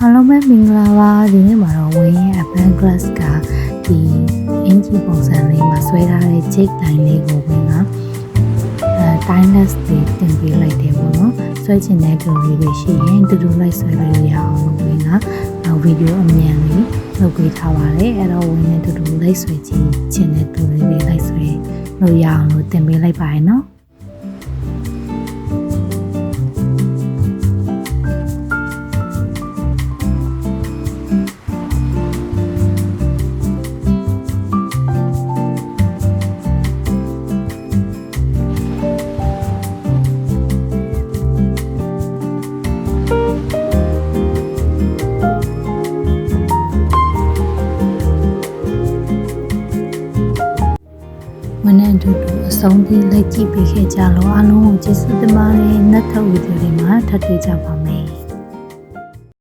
အားလုံးပဲမင်္ဂလာပါဒီနေ့မှာတော့ဝင်းရဲ့ Urban Glass ကဒီအင်ဂျီပုံစံလေးမှာဆွဲထားတဲ့ jig တိုင်းလေးကိုဝင်းကtimeless တွေတင်ပေးလိုက်တယ်ပေါ့နော်ဆွဲချင်တဲ့ glow လေးတွေရှိရင်တူတူလိုက်ဆွဲလို့ရအောင်လို့ဝင်းကဗီဒီယိုအမြန်လေးလုပ်ပေးထားပါတယ်အဲ့တော့ဝင်းနဲ့တူတူလိုက်ဆွဲချင်တဲ့ glow လေးတွေလိုက်ဆွဲလို့ရအောင်လို့တင်ပေးလိုက်ပါရနော်မနေ့တူတူအဆုံးထိလိုက်ကြည့်ပေးခဲ့ကြလို့အားလုံးကိုကျေးဇူးတင်ပါတယ်နောက်ထပ်ဗီဒီယိုတွေမှာထပ်တွေ့ကြပါ